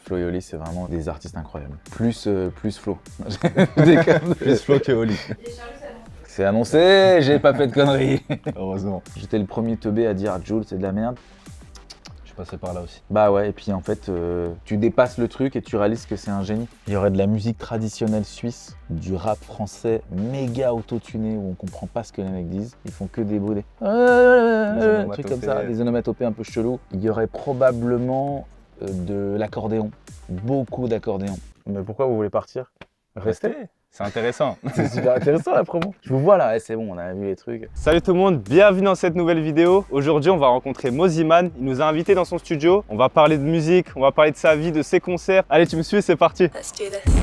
Flo et Oli, c'est vraiment des artistes incroyables. Plus Flo. Je déconne. Plus Flo que Oli. C'est annoncé, j'ai pas fait de conneries. Heureusement. J'étais le premier teubé à dire Jul, c'est de la merde. Je suis passé par là aussi. Bah ouais, et puis en fait, tu dépasses le truc et tu réalises que c'est un génie. Il y aurait de la musique traditionnelle suisse, du rap français méga autotuné où on comprend pas ce que les mecs disent. Ils font que des bruits, des trucs comme ça, des onomatopées un peu chelous. Il y aurait probablement de l'accordéon, beaucoup d'accordéon. Mais pourquoi vous voulez partir? Restez. C'est intéressant. C'est super intéressant la promo. Je vous vois là, c'est bon, on a vu les trucs. Salut tout le monde, bienvenue dans cette nouvelle vidéo. Aujourd'hui, on va rencontrer Mosiman. Il nous a invités dans son studio. On va parler de musique, on va parler de sa vie, de ses concerts. Allez, tu me suis, c'est parti. Let's do this.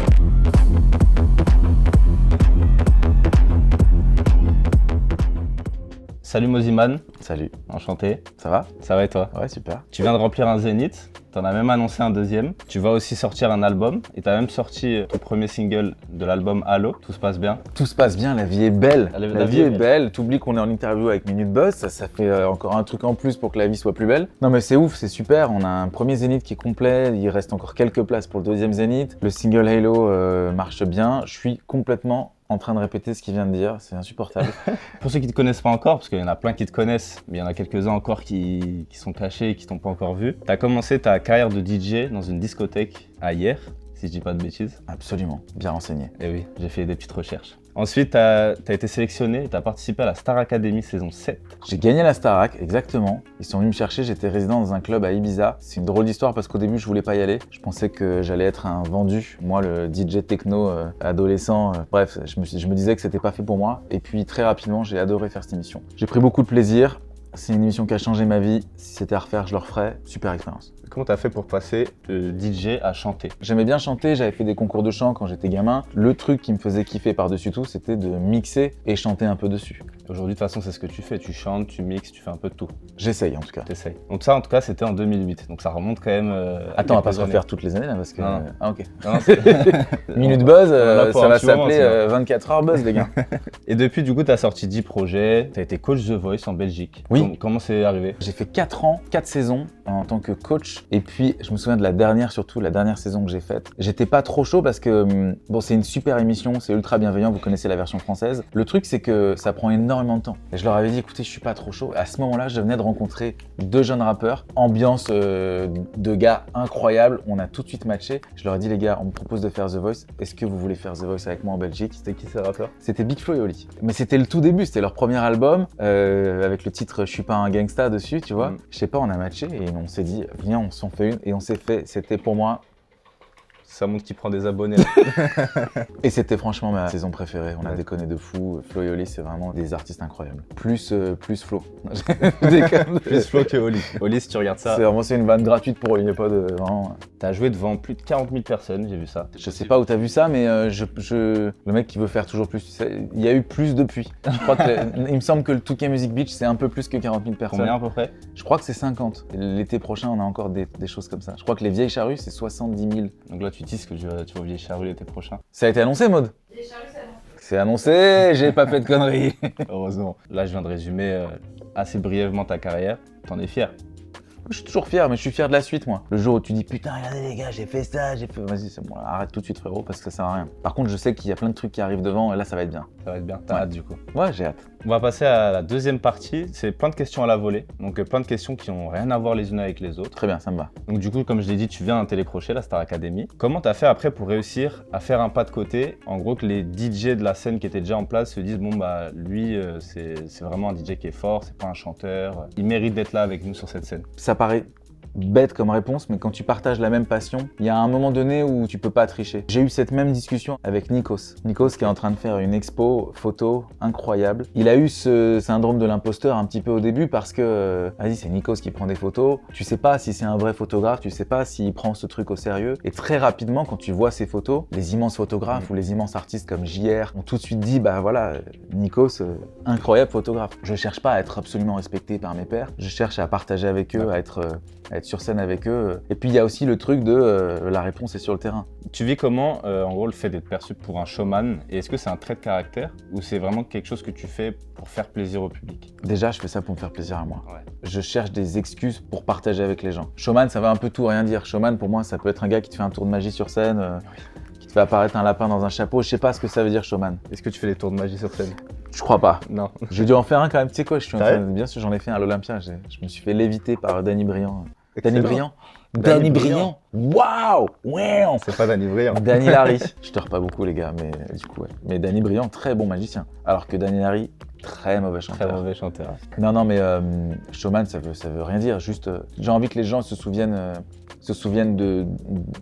Salut Mosiman. Salut, Enchanté. ça va? Ça va et toi? Ouais, super. Tu viens de remplir un zénith. T'en as même annoncé un deuxième. Tu vas aussi sortir un album et t'as même sorti ton premier single de l'album Halo. Tout se passe bien. Tout se passe bien, la vie est belle. La vie est belle. T'oublies qu'on est en interview avec Minute Buzz, ça fait encore un truc en plus pour que la vie soit plus belle. Non mais c'est ouf, c'est super. On a un premier zénith qui est complet, il reste encore quelques places pour le deuxième zénith. Le single Halo marche bien. Je suis complètement en train de répéter ce qu'il vient de dire, c'est insupportable. Pour ceux qui te connaissent pas encore, parce qu'il y en a plein qui te connaissent, mais il y en a quelques-uns encore qui sont cachés et qui t'ont pas encore vu. T'as commencé ta carrière de DJ dans une discothèque à Hier, si je dis pas de bêtises. Absolument, bien renseigné. Et oui, j'ai fait des petites recherches. Ensuite, t'as été sélectionné et t'as participé à la Star Academy saison 7. J'ai gagné la Starac, exactement. Ils sont venus me chercher, j'étais résident dans un club à Ibiza. C'est une drôle d'histoire parce qu'au début, je voulais pas y aller. Je pensais que j'allais être un vendu. Moi, le DJ techno adolescent, bref, je me disais que c'était pas fait pour moi. Et puis très rapidement, j'ai adoré faire cette émission. J'ai pris beaucoup de plaisir. C'est une émission qui a changé ma vie. Si c'était à refaire, je le referais. Super expérience. Comment t'as fait pour passer de DJ à chanter? J'aimais bien chanter, j'avais fait des concours de chant quand j'étais gamin. Le truc qui me faisait kiffer par-dessus tout, c'était de mixer et chanter un peu dessus. Aujourd'hui, de toute façon, c'est ce que tu fais. Tu chantes, tu mixes, tu fais un peu de tout. J'essaye en tout cas. T'essayes. Donc ça, en tout cas, c'était en 2008. Donc ça remonte quand même. Attends, on va pas quelques se refaire toutes les années là parce que. Non. Ah ok. Non, c'est- Minute Buzz, on en a pour ça un va petit moment, s'appeler ça. 24 heures Buzz les gars. Et depuis, du coup, t'as sorti 10 projets. T'as été coach The Voice en Belgique. Oui. Comment c'est arrivé? J'ai fait 4 ans, 4 saisons en tant que coach. Et puis, je me souviens de la dernière, surtout la dernière saison que j'ai faite. J'étais pas trop chaud parce que, bon, c'est une super émission, c'est ultra bienveillant, vous connaissez la version française. Le truc, c'est que ça prend énormément de temps. Et je leur avais dit, écoutez, je suis pas trop chaud. À ce moment-là, je venais de rencontrer 2 jeunes rappeurs. Ambiance de gars incroyable. On a tout de suite matché. Je leur ai dit, les gars, on me propose de faire The Voice. Est-ce que vous voulez faire The Voice avec moi en Belgique? C'était qui ces rappeurs? C'était Big Flo et Oli. Mais c'était le tout début, c'était leur premier album, avec le titre Je suis pas un gangsta dessus, tu vois. Je sais pas, on a matché et on s'est dit, viens, on s'en fait une. Et on s'est fait, c'était pour moi. Ça montre qu'il prend des abonnés. Et c'était franchement ma saison préférée. On a déconné de fou. Flo et Oli, c'est vraiment des artistes incroyables. Plus Flo. Je déconne. Plus Flo que Oli. Oli, si tu regardes ça, C'est vraiment une vanne gratuite pour eux. Il n'y a pas de. Vraiment. t'as joué devant plus de 40 000 personnes, j'ai vu ça. Je sais pas où t'as vu ça, mais le mec qui veut faire toujours plus, tu sais, il y a eu plus depuis. Je crois que il me semble que le Touquet Music Beach, c'est un peu plus que 40 000 personnes. Combien à peu près? Je crois que c'est 50. L'été prochain, on a encore des choses comme ça. Je crois que les Vieilles Charrues, c'est 70 000. Donc là, tu dis que tu vas au Vieilles Charrues l'été prochain. Ça a été annoncé, Maud? C'est annoncé, j'ai pas fait de conneries. Heureusement. Là, je viens de résumer assez brièvement ta carrière. T'en es fier? Je suis toujours fier, mais je suis fier de la suite, moi. Le jour où tu dis putain, regardez les gars, j'ai fait ça, j'ai fait. Vas-y, c'est bon, là, arrête tout de suite, frérot, parce que ça sert à rien. Par contre, je sais qu'il y a plein de trucs qui arrivent devant, et là, ça va être bien. Ça va être bien. T'as Ouais. hâte du coup. Ouais, j'ai hâte. On va passer à la deuxième partie. C'est plein de questions à la volée. Donc plein de questions qui n'ont rien à voir les unes avec les autres. Très bien, ça me va. Donc du coup, comme je l'ai dit, tu viens d'un télécrochet, la Star Academy. Comment t'as fait après pour réussir à faire un pas de côté? En gros, que les DJ de la scène qui étaient déjà en place se disent bon bah lui, c'est vraiment un DJ qui est fort, c'est pas un chanteur. Il mérite d'être là avec nous sur cette scène. Ça paraît bête comme réponse, mais quand tu partages la même passion, il y a un moment donné où tu peux pas tricher. J'ai eu cette même discussion avec Nikos. Nikos qui est en train de faire une expo photo incroyable. Il a eu ce syndrome de l'imposteur un petit peu au début parce que, vas-y, c'est Nikos qui prend des photos. Tu sais pas si c'est un vrai photographe, tu sais pas s'il prend ce truc au sérieux. Et très rapidement, quand tu vois ces photos, les immenses photographes ou les immenses artistes comme JR ont tout de suite dit, bah voilà, Nikos, incroyable photographe. Je cherche pas à être absolument respecté par mes pairs. Je cherche à partager avec eux, à être être sur scène avec eux. Et puis il y a aussi le truc de la réponse est sur le terrain. Tu vis comment, en gros, le fait d'être perçu pour un showman? Et est-ce que c'est un trait de caractère ou c'est vraiment quelque chose que tu fais pour faire plaisir au public? Déjà, je fais ça pour me faire plaisir à moi. Ouais. Je cherche des excuses pour partager avec les gens. Showman, ça va un peu tout rien dire. Showman, pour moi, ça peut être un gars qui te fait un tour de magie sur scène, qui te fait apparaître un lapin dans un chapeau. Je sais pas ce que ça veut dire, showman. Est-ce que tu fais des tours de magie sur scène? Je crois pas. Non. J'ai dû en faire un quand même. Tu sais quoi, Sérieux bien sûr, j'en ai fait un à l'Olympia. Je me suis fait léviter par Danny Briand. Excellent. Danny Briand Danny Briand. Waouh. Wow. C'est pas Danny Briand. Danny Larry. Je dors pas beaucoup, les gars, mais du coup, ouais. Mais Danny Briand, très bon magicien. Alors que Danny Larry, très mauvais chanteur. Très mauvais chanteur. Non, mais showman, ça veut rien dire. Juste, j'ai envie que les gens se souviennent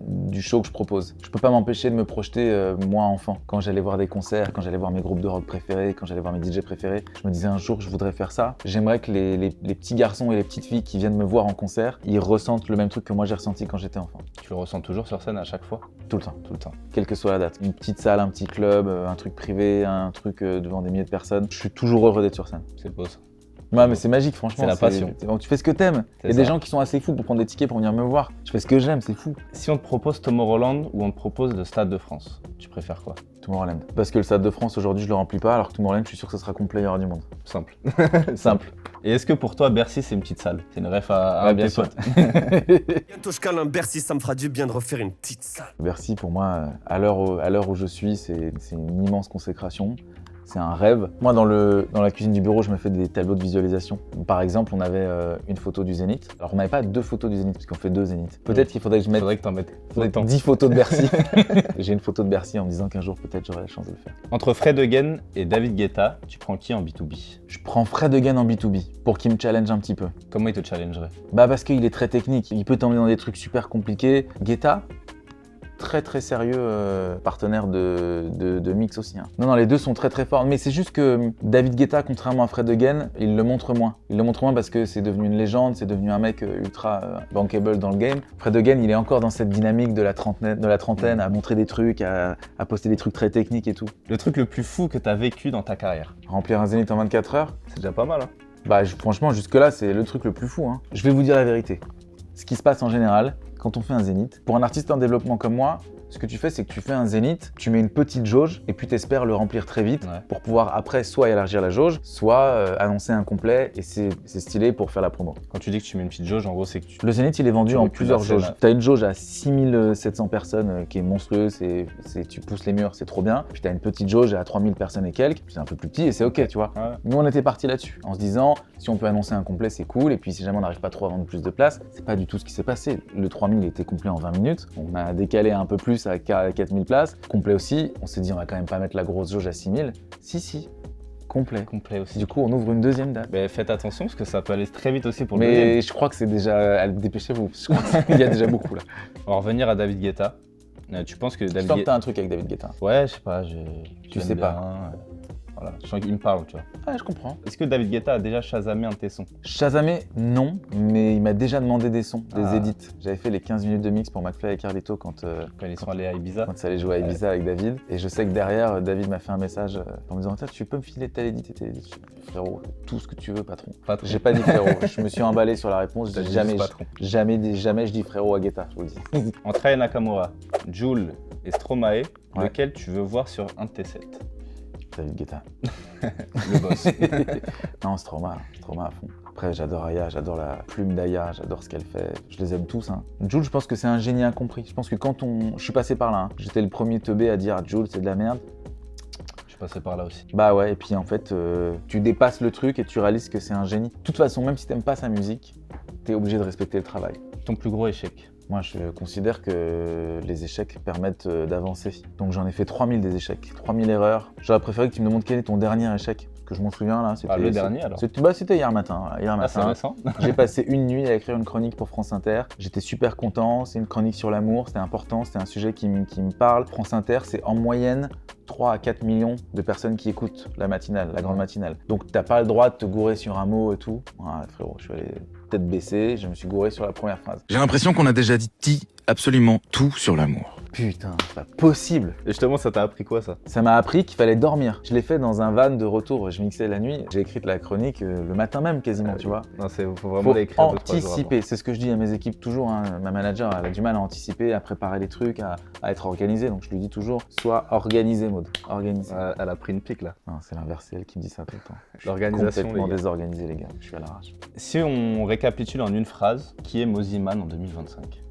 du show que je propose. Je peux pas m'empêcher de me projeter, moi, enfant. Quand j'allais voir des concerts, quand j'allais voir mes groupes de rock préférés, quand j'allais voir mes DJ préférés, je me disais un jour, je voudrais faire ça. J'aimerais que les petits garçons et les petites filles qui viennent me voir en concert, ils ressentent le même truc que moi j'ai ressenti quand j'étais enfant. Tu le ressens toujours sur scène à chaque fois? Tout le temps. Tout le temps. Quelle que soit la date. Une petite salle, un petit club, un truc privé, un truc devant des milliers de personnes. Je suis toujours heureux d'être sur scène. C'est beau ça. Ouais, mais c'est magique, franchement. C'est la passion. Tu fais ce que t'aimes. Il y a des gens qui sont assez fous pour prendre des tickets pour venir me voir. Je fais ce que j'aime, c'est fou. Si on te propose Tomorrowland ou on te propose le Stade de France, tu préfères quoi? Tomorrowland. Parce que le Stade de France, aujourd'hui, je le remplis pas, alors que Tomorrowland, je suis sûr que ça sera complet, il y aura du monde. Simple. Simple. Et est-ce que pour toi, Bercy, c'est une petite salle? C'est une ref à Ouais, un de bien tes sûr. potes. Bientôt je cale un Bercy, ça me fera du bien de refaire une petite salle. Bercy, pour moi, à l'heure où je suis, c'est une immense consécration. C'est un rêve. Moi, dans la cuisine du bureau, je me fais des tableaux de visualisation. Par exemple, on avait une photo du Zénith. Alors, on n'avait pas 2 photos du Zénith, parce qu'on fait 2 Zéniths. Peut-être qu'il faudrait que je mette Faudrait que t'en mettes. 10 photos de Bercy. J'ai une photo de Bercy en me disant qu'un jour, peut-être, j'aurai la chance de le faire. Entre Fred Again et David Guetta, tu prends qui en B2B? Je prends Fred Again en B2B pour qu'il me challenge un petit peu. Comment il te challengerait? Bah parce qu'il est très technique, il peut t'emmener dans des trucs super compliqués. Guetta, très sérieux partenaire de mix aussi. Hein. Non, les deux sont très forts, mais c'est juste que David Guetta, contrairement à Fred Again, il le montre moins. Il le montre moins parce que c'est devenu une légende, c'est devenu un mec ultra bankable dans le game. Fred Again, il est encore dans cette dynamique de la trentaine à montrer des trucs, à poster des trucs très techniques et tout. Le truc le plus fou que t'as vécu dans ta carrière? Remplir un Zénith en 24 heures, C'est déjà pas mal, hein? bah franchement, jusque-là, c'est le truc le plus fou. Hein. Je vais vous dire la vérité. Ce qui se passe en général, quand on fait un zénith, pour un artiste en développement comme moi, ce que tu fais, c'est que tu fais un zénith, tu mets une petite jauge et puis tu espères le remplir très vite pour pouvoir après soit élargir la jauge, soit annoncer un complet et c'est stylé pour faire la promo. Quand tu dis que tu mets une petite jauge, en gros, c'est que tu... Le zénith, il est vendu Tu en recules plusieurs la scène, jauges. là. Tu as une jauge à 6700 personnes qui est monstrueuse, tu pousses les murs, c'est trop bien. Puis tu as une petite jauge à 3000 personnes et quelques, c'est un peu plus petit et c'est ok, tu vois. Ouais. Nous, on était partis là-dessus, en se disant, si on peut annoncer un complet, c'est cool. Et puis, si jamais on n'arrive pas trop à vendre plus de places, c'est pas du tout ce qui s'est passé. Le 3000 était complet en 20 minutes. On a décalé un peu plus à 4000 places. Complet aussi. On s'est dit, on va quand même pas mettre la grosse jauge à 6000. Si. Complet. Complet aussi. Du coup, on ouvre une deuxième date. Mais faites attention parce que ça peut aller très vite aussi pour le deuxième. Mais je crois que c'est déjà... Dépêchez-vous. Je crois qu'il y a déjà beaucoup là. On va revenir à David Guetta. Tu penses que Je David sens que Guetta... t'as un truc avec David Guetta. Ouais, je sais pas, Tu j'aime sais bien, pas. Voilà, je sens qu'il me parle, tu vois. Ouais, je comprends. Est-ce que David Guetta a déjà chasamé un de tes sons? Shazamé, non, mais il m'a déjà demandé des sons, des Ah. edits. J'avais fait les 15 minutes de mix pour McFly et Carlito quand Quand ils sont allés à Ibiza? ça allait jouer à Ibiza avec David. Et je sais que derrière, David m'a fait un message en me disant « Tu peux me filer tel edit et tel edit ?» Frérot, tout ce que tu veux, patron. Patron. J'ai pas dit frérot, je me suis emballé sur la réponse. T'as dit Jamais, juste patron. jamais je dis frérot à Guetta, je vous le dis. Entre Aya Nakamura, Jul et Stromae, Ouais. lequel tu veux voir sur un de tes sets? David Guetta. Le boss. Non, Stroma à fond. Après, j'adore Aya, j'adore la plume d'Aya, j'adore ce qu'elle fait. Je les aime tous. Hein. Jul, je pense que c'est un génie incompris. Je pense que je suis passé par là. Hein. J'étais le premier teubé à dire à Jul, c'est de la merde. Je suis passé par là aussi. Bah ouais, et puis en fait, tu dépasses le truc et tu réalises que c'est un génie. De toute façon, même si t'aimes pas sa musique, t'es obligé de respecter le travail. Ton plus gros échec? Moi, je considère que les échecs permettent d'avancer. Donc j'en ai fait 3000 des échecs, 3000 erreurs. J'aurais préféré que tu me demandes quel est ton dernier échec. Parce que je m'en souviens là, c'était... le dernier alors? C'était hier matin. Ah, c'est récent? J'ai passé une nuit à écrire une chronique pour France Inter. J'étais super content, c'est une chronique sur l'amour, c'était important, c'était un sujet qui me parle. France Inter, c'est en moyenne 3 à 4 millions de personnes qui écoutent la matinale, la grande matinale. Donc t'as pas le droit de te gourer sur un mot et tout. Ouais, frérot, je suis allé tête baissée, je me suis gouré sur la première phrase. J'ai l'impression qu'on a déjà dit absolument tout sur l'amour. putain, c'est pas possible. Et justement, ça t'a appris quoi ça? Ça m'a appris qu'il fallait dormir. Je l'ai fait dans un van de retour, je mixais la nuit. J'ai écrit la chronique le matin même quasiment, tu vois. Non, faut vraiment Faut l'écrire 2-3 jours avant. anticiper, c'est ce que je dis à mes équipes toujours. Hein. Ma manager, elle a du mal à anticiper, à préparer les trucs, à être organisée. Donc je lui dis toujours, sois organisé, Maud. Organisé. Elle a pris une pique là. Non, c'est l'inverse, c'est elle qui me dit ça tout le temps. Je suis L'organisation, complètement les gars. désorganisé, les gars. Je suis à l'arrache. Si on récapitule en une phrase, qui est Moziman en 2025?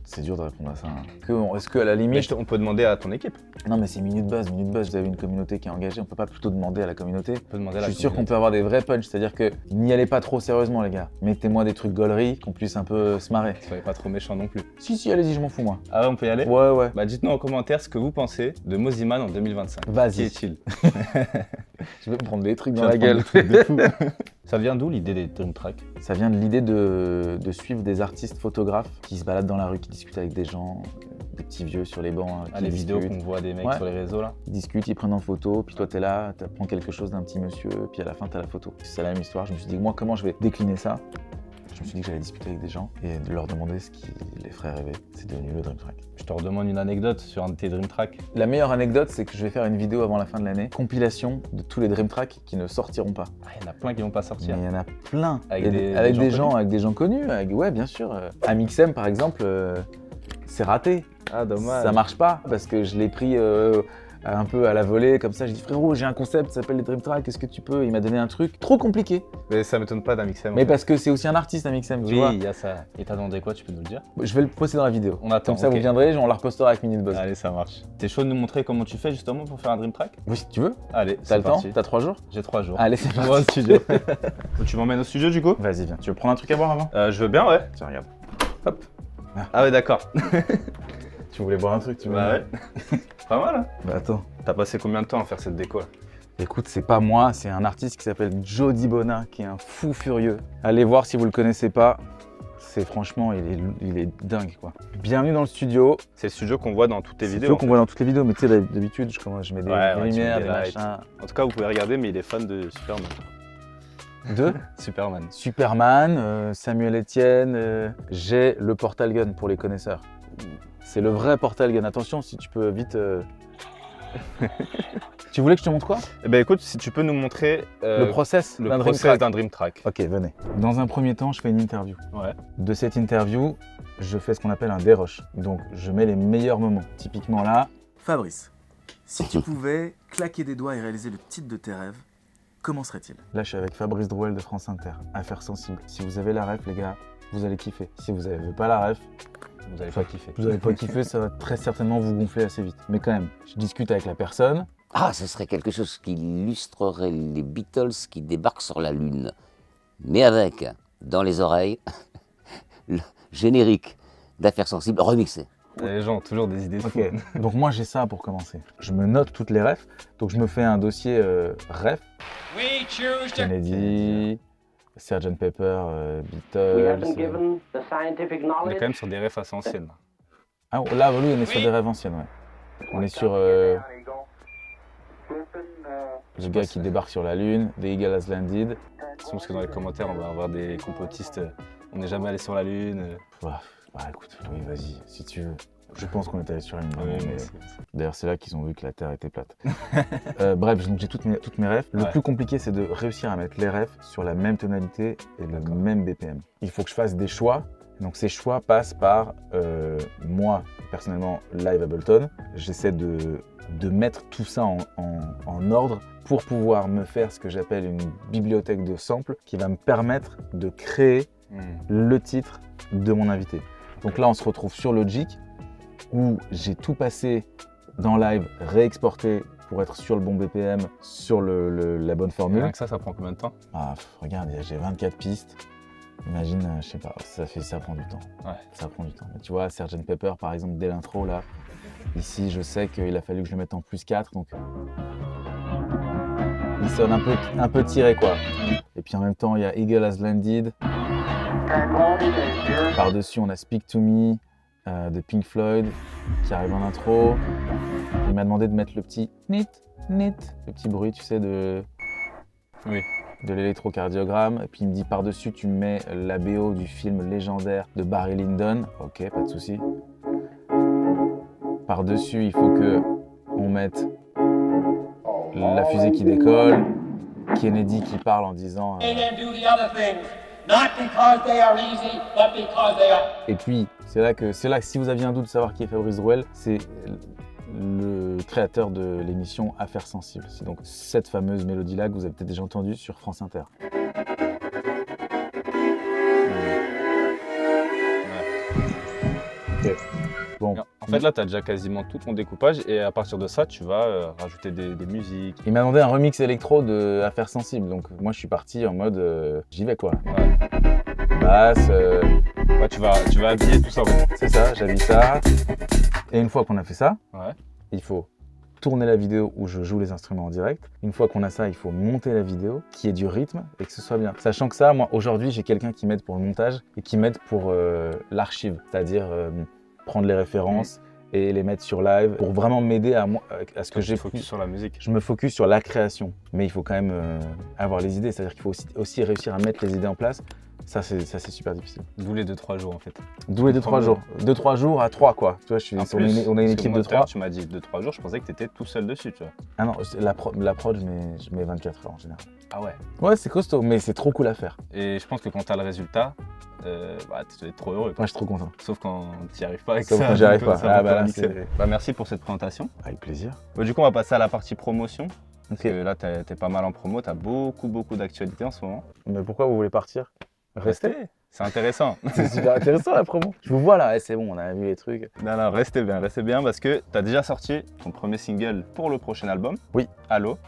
C'est dur de répondre à ça. Hein. Est-ce qu'à la Mais limite... on peut demander à ton équipe. Non, mais c'est Minute Buzz. Minute Buzz, vous avez une communauté qui est engagée. On peut pas plutôt demander à la communauté. On peut demander à Je la suis sûr qu'on communauté. peut avoir des vrais punchs. C'est-à-dire que n'y allez pas trop sérieusement, les gars. Mettez-moi des trucs gauleries, qu'on puisse un peu se marrer. Soyez pas trop méchant non plus. Si, allez-y, je m'en fous, moi. Ah ouais, on peut y aller? Ouais. Bah dites-nous en commentaire ce que vous pensez de Moziman en 2025. Vas-y. Qui est-il? Je vais me prendre des trucs Tu dans vas la te prendre gueule. des trucs de fou. Ça vient d'où l'idée des Dream Tracks? Ça vient de l'idée de suivre des artistes photographes qui se baladent dans la rue, qui discutent avec des gens, des petits vieux sur les bancs. Qui Les vidéos discutent. qu'on voit des mecs Ouais. sur les réseaux là. Ils discutent, ils prennent en photo, puis toi t'es là, t'apprends quelque chose d'un petit monsieur, puis à la fin t'as la photo. C'est la même histoire. Je me suis dit, moi, comment je vais décliner ça? Je me suis dit que j'allais discuter avec des gens et de leur demander ce qui les ferait rêver. C'est devenu le Dream Track. Je te redemande une anecdote sur un de tes Dream Tracks. La meilleure anecdote, c'est que je vais faire une vidéo avant la fin de l'année, compilation de tous les Dream Tracks qui ne sortiront pas. Ah, il y en a plein qui vont pas Mais sortir. il y en a plein. Avec Il y des a gens gens, connus avec des gens connus. Ouais, bien sûr. Amixem, par exemple, c'est raté. Ah, dommage. Ça marche pas parce que je l'ai pris un peu à la volée, comme ça. J'ai dit, frérot, j'ai un concept, ça s'appelle les Dream Tracks, est-ce que tu peux? Il m'a donné un truc trop compliqué. Mais ça m'étonne pas d'Amixem. Mais parce que c'est aussi un artiste, Amixem, tu vois. oui, il y a ça. Et t'as demandé quoi, tu peux nous le dire? Je vais le poster dans la vidéo. On attend. Comme ça, ok. vous viendrez, on la repostera avec Minute Buzz. Allez, ça marche. T'es chaud de nous montrer comment tu fais justement pour faire un Dream Track? Oui, si tu veux. Allez, T'as c'est le temps? parti. T'as 3 jours? J'ai 3 jours. Allez, c'est On va au parti. studio. Tu m'emmènes au studio du coup? Vas-y, viens. Tu veux prendre un truc à boire avant? Je veux bien, ouais. Tiens, regarde. Hop. Ah ouais, d'accord. Tu voulais boire un truc, tu veux? Bah ouais. C'est pas mal, hein? Bah attends. T'as passé combien de temps à faire cette déco là? Écoute, c'est pas moi, c'est un artiste qui s'appelle Jody Bona, qui est un fou furieux. Allez voir si vous le connaissez pas. C'est franchement, il est dingue quoi. Bienvenue dans le studio. C'est le studio qu'on voit dans toutes tes C'est le vidéos. studio qu'on voit dans toutes les vidéos, mais tu sais, d'habitude, je mets des, Ouais, des ouais, tu mets lumières, des des lights. machins. En tout cas, vous pouvez regarder, mais il est fan de Superman. De Superman. Superman, Samuel Etienne. J'ai le Portal Gun pour les connaisseurs. C'est le vrai Portal Gun. Attention, si tu peux vite. Tu voulais que je te montre quoi? Eh ben écoute, si tu peux nous montrer Le process le d'un Dream process Track. d'un Dream Track. Ok, venez. Dans un premier temps, je fais une interview. Ouais. De cette interview, je fais ce qu'on appelle un dérush. Donc, je mets les meilleurs moments. Typiquement là. Fabrice, si tu pouvais claquer des doigts et réaliser le titre de tes rêves, comment serait-il? Là, je suis avec Fabrice Drouel de France Inter. Affaires sensibles. Si vous avez la ref, les gars, vous allez kiffer. Si vous n'avez pas la ref, Vous avez pas kiffé. vous n'allez pas kiffer, ça va très certainement vous gonfler assez vite. Mais quand même, je discute avec la personne. Ah, ce serait quelque chose qui illustrerait les Beatles qui débarquent sur la Lune. Mais avec, dans les oreilles, le générique d'Affaires sensibles remixé. Les gens ont toujours des idées de fou. Ok, donc moi j'ai ça pour commencer. Je me note toutes les refs, donc je me fais un dossier ref. Kennedy, Sgt Pepper, Beatles. On est quand même sur des refs assez anciennes. Ah, là, lui, on est sur des rêves anciennes, ouais. On est sur le gars qui débarque sur la Lune, The Eagle Has Landed. Je pense que dans les commentaires, on va avoir des complotistes. On n'est jamais allé sur la Lune. Bah écoute, oui, vas-y, si tu veux. Je pense qu'on est allé sur la Lune, Ouais, vraiment, mais- merci. D'ailleurs, c'est là qu'ils ont vu que la Terre était plate. Bref, donc j'ai toutes mes refs. Le Ouais. plus compliqué, c'est de réussir à mettre les refs sur la même tonalité et le même BPM. Il faut que je fasse des choix. Donc ces choix passent par moi, personnellement, live Ableton. J'essaie de mettre tout ça en ordre pour pouvoir me faire ce que j'appelle une bibliothèque de samples qui va me permettre de créer le titre de mon invité. Donc là, on se retrouve sur Logic où j'ai tout passé dans live, réexporté pour être sur le bon BPM, sur la bonne formule. Rien que ça prend combien de temps? Ah, regarde, j'ai 24 pistes. Imagine, je sais pas, ça prend du temps. Ouais. Ça prend du temps. Mais tu vois, Sgt Pepper, par exemple, dès l'intro, là, ici, je sais qu'il a fallu que je le mette en +4, donc il sonne un peu tiré, quoi. Et puis en même temps, il y a Eagle Has Landed. Par-dessus, on a Speak to Me de Pink Floyd qui arrive en intro. Il m'a demandé de mettre le petit nit, le petit bruit, tu sais, Oui. de l'électrocardiogramme. Et puis il me dit par-dessus, tu mets la BO du film légendaire de Barry Lyndon. Ok, pas de souci. Par-dessus, il faut que on mette la fusée qui décolle, Kennedy qui parle en disant... Et puis, c'est là que si vous aviez un doute de savoir qui est Fabrice Drouel, c'est le créateur de l'émission Affaires sensibles. C'est donc cette fameuse mélodie-là que vous avez peut-être déjà entendue sur France Inter. Ok. Bon. En fait, là, tu as déjà quasiment tout ton découpage et à partir de ça, tu vas rajouter des musiques. Il m'a demandé un remix électro de Affaires sensibles, donc moi je suis parti en mode j'y vais quoi. Ouais. Basse, Ouais, tu vas habiller tout ça. Ouais. c'est ça, j'habille ça. Et une fois qu'on a fait ça, Ouais. il faut tourner la vidéo où je joue les instruments en direct. Une fois qu'on a ça, il faut monter la vidéo, qu'il y ait du rythme et que ce soit bien. Sachant que ça, moi aujourd'hui, j'ai quelqu'un qui m'aide pour le montage et qui m'aide pour l'archive, c'est-à-dire prendre les références et les mettre sur live pour vraiment m'aider à ce que j'ai focus sur la musique. Je me focus sur la création, mais il faut quand même avoir les idées, c'est-à-dire qu'il faut aussi réussir à mettre les idées en place. Ça, c'est super difficile. D'où les 2-3 jours en fait. D'où les 2-3 jours. 2-3 jours à 3 quoi. Tu vois, on a une équipe de 3. Tu m'as dit 2-3 jours, je pensais que tu étais tout seul dessus, tu vois. Ah non, la prod, je mets 24 heures en général. Ah ouais. Ouais, c'est costaud, mais c'est trop cool à faire. Et je pense que quand tu as le résultat, tu dois être trop heureux. Moi, je suis trop content. Sauf quand tu n'y arrives pas avec Sauf ça. quand j'y arrive donc, pas. ça va Ah bah là, mixer. c'est... Merci pour cette présentation. Avec plaisir. Du coup, on va passer à la partie promotion. Parce Ok. que là, t'es pas mal en promo, t'as beaucoup d'actualités en ce moment. Mais pourquoi vous voulez partir? Restez. C'est intéressant. C'est super intéressant la promo. Je vous vois là, c'est bon, on a vu les trucs. Non, restez bien parce que t'as déjà sorti ton premier single pour le prochain album. Oui. Allô.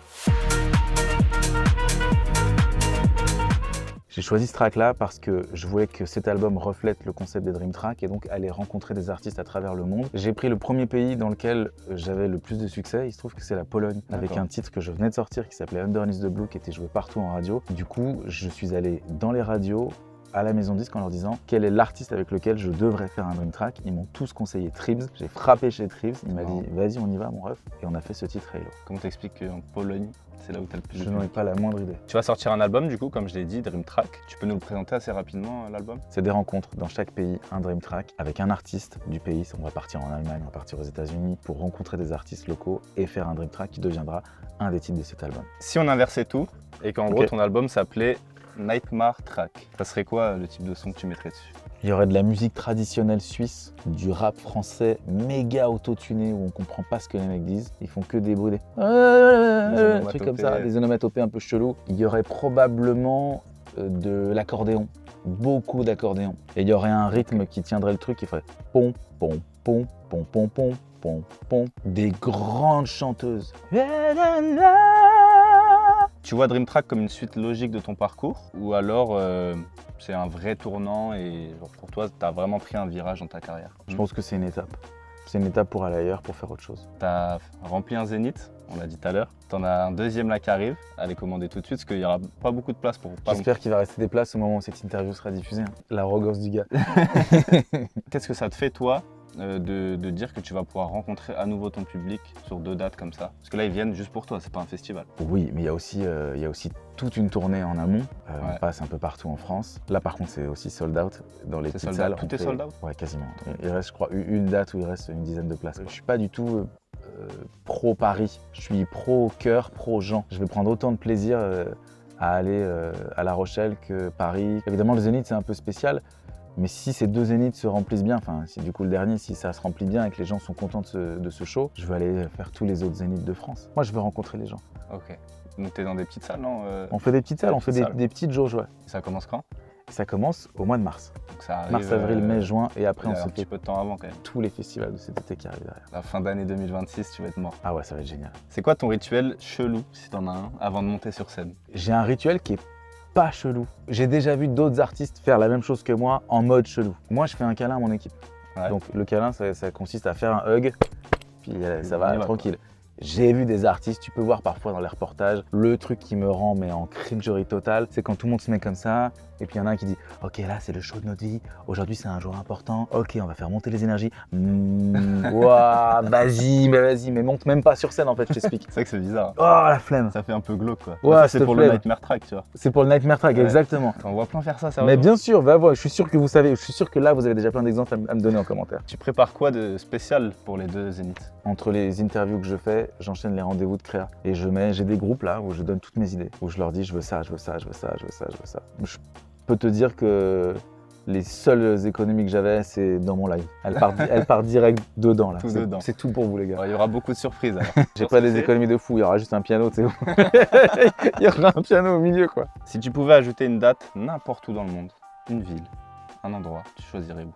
J'ai choisi ce track-là parce que je voulais que cet album reflète le concept des Dream Tracks et donc aller rencontrer des artistes à travers le monde. J'ai pris le premier pays dans lequel j'avais le plus de succès. Il se trouve que c'est la Pologne, avec un titre que je venais de sortir qui s'appelait Underneath the Blue, qui était joué partout en radio. Du coup, je suis allé dans les radios, à la maison disque en leur disant quel est l'artiste avec lequel je devrais faire un Dream Track. Ils m'ont tous conseillé Tribs. J'ai frappé chez Tribs. Il m'a dit vas-y, on y va mon ref. Et on a fait ce titre Halo. Comment t'expliques qu'en Pologne, c'est là où t'as le plus de Je n'en ai pas la moindre idée. Tu vas sortir un album du coup, comme je l'ai dit, Dream Track. Tu peux nous le présenter assez rapidement, l'album? C'est des rencontres dans chaque pays, un Dream Track avec un artiste du pays. On va partir en Allemagne, on va partir aux États-Unis pour rencontrer des artistes locaux et faire un Dream Track qui deviendra un des titres de cet album. Si on inversait tout et qu'en gros ton album s'appelait Nightmare Track, ça serait quoi le type de son que tu mettrais dessus? Il y aurait de la musique traditionnelle suisse, du rap français méga autotuné où on comprend pas ce que les mecs disent. Ils font que des bruits, des trucs comme ça, des onomatopées un peu chelous. Il y aurait probablement de l'accordéon, beaucoup d'accordéon. Et il y aurait un rythme qui tiendrait le truc qui ferait pom pom pom pom pom pom pom pom. Des grandes chanteuses. Tu vois Dream Track comme une suite logique de ton parcours ou alors c'est un vrai tournant et genre, pour toi, tu as vraiment pris un virage dans ta carrière? Je pense que c'est une étape. C'est une étape pour aller ailleurs, pour faire autre chose. Tu as rempli un zénith, on l'a dit tout à l'heure. Tu en as un deuxième là qui arrive, allez commander tout de suite parce qu'il n'y aura pas beaucoup de place pour pas longtemps. J'espère qu'il va rester des places au moment où cette interview sera diffusée. Hein. L'arrogance du gars. Qu'est-ce que ça te fait toi de dire que tu vas pouvoir rencontrer à nouveau ton public sur 2 dates comme ça? Parce que là, ils viennent juste pour toi, c'est pas un festival. Oui, mais il y a aussi toute une tournée en amont. Ouais. On passe un peu partout en France. Là, par contre, c'est aussi sold out dans les petites salles. Tout est sold out? Ouais, quasiment. Il reste, je crois, une date où il reste une dizaine de places. Je suis pas du tout pro Paris. Je suis pro cœur, pro Jean. Je vais prendre autant de plaisir à aller à La Rochelle que Paris. Évidemment, le Zénith, c'est un peu spécial. Mais si ces 2 zéniths se remplissent bien, enfin si du coup le dernier, si ça se remplit bien et que les gens sont contents de ce show, je vais aller faire tous les autres zéniths de France. Moi, je veux rencontrer les gens. Ok. Donc t'es dans des petites salles, non? On fait des petites salles, on fait des petites jauges, ouais. Ça commence quand? Et ça commence au mois de mars. Donc ça arrive, Mars, avril, mai, juin, et après il y on a se un petit fait peu de temps avant quand même. tous les festivals de cet été qui arrivent derrière. La fin d'année 2026, tu vas être mort. Ah ouais, ça va être génial. C'est quoi ton rituel chelou, si t'en as un, avant de monter sur scène? J'ai un rituel qui est pas chelou. J'ai déjà vu d'autres artistes faire la même chose que moi en mode chelou. Moi, je fais un câlin à mon équipe. Ouais. Donc le câlin, ça consiste à faire un hug, puis ça va y va, tranquille. J'ai vu des artistes, tu peux voir parfois dans les reportages, le truc qui me rend mais en cringerie totale, c'est quand tout le monde se met comme ça, et puis il y en a un qui dit « Ok, là c'est le show de notre vie, aujourd'hui c'est un jour important, ok, on va faire monter les énergies. Ouah, vas-y, mais monte même pas sur scène en fait, je t'explique. » C'est vrai que c'est bizarre. Oh la flemme. Ça fait un peu glauque quoi. Ouais, Ça, s'il c'est te pour plaît. le Nightmare Track, tu vois. C'est pour le Nightmare Track, Ouais. exactement. On voit plein faire ça, Mais sérieusement. bien sûr, va voir, je suis sûr que vous savez, je suis sûr que là vous avez déjà plein d'exemples à me donner en commentaire. Tu prépares quoi de spécial pour les 2 Zénith? Entre les interviews que je fais, j'enchaîne les rendez-vous de créa. Et j'ai des groupes là où je donne toutes mes idées, où je leur dis je veux ça, je veux ça, je veux ça, je veux ça, je veux ça. Je peux te dire que les seules économies que j'avais, c'est dans mon live. Elle part direct dedans là. Tout C'est- dedans. C'est tout pour vous les gars. Il y aura beaucoup de surprises alors. J'ai pas des économies de fou, il y aura juste un piano, tu sais. Il y aura un piano au milieu quoi. Si tu pouvais ajouter une date n'importe où dans le monde, une ville, un endroit, tu choisirais où?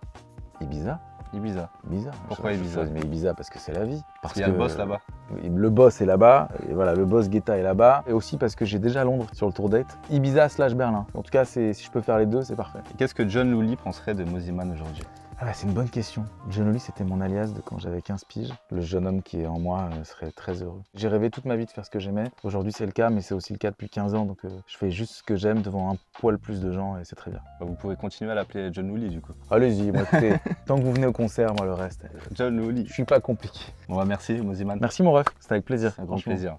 Ibiza. Ibiza. Ibiza. Pourquoi Je Ibiza? choisis, mais Ibiza parce que c'est la vie. Parce qu'il y a le boss là-bas. Le boss est là-bas, et voilà, le boss Guetta est là-bas. Et aussi parce que j'ai déjà Londres sur le tour date. Ibiza / Berlin. En tout cas, si je peux faire les deux, c'est parfait. Et qu'est-ce que John Louli penserait de Mosimann aujourd'hui? Ah bah, c'est une bonne question. John Lee, c'était mon alias de quand j'avais 15 piges. Le jeune homme qui est en moi serait très heureux. J'ai rêvé toute ma vie de faire ce que j'aimais. Aujourd'hui, c'est le cas, mais c'est aussi le cas depuis 15 ans. Donc, je fais juste ce que j'aime devant un poil plus de gens et c'est très bien. Bah, vous pouvez continuer à l'appeler John Louli du coup. Allez-y, moi, écoutez, tant que vous venez au concert, moi, le reste, John Louli. je suis pas compliqué. Bon bah merci Mosimann. Merci, mon ref. C'était avec plaisir. C'est un grand franchement. plaisir.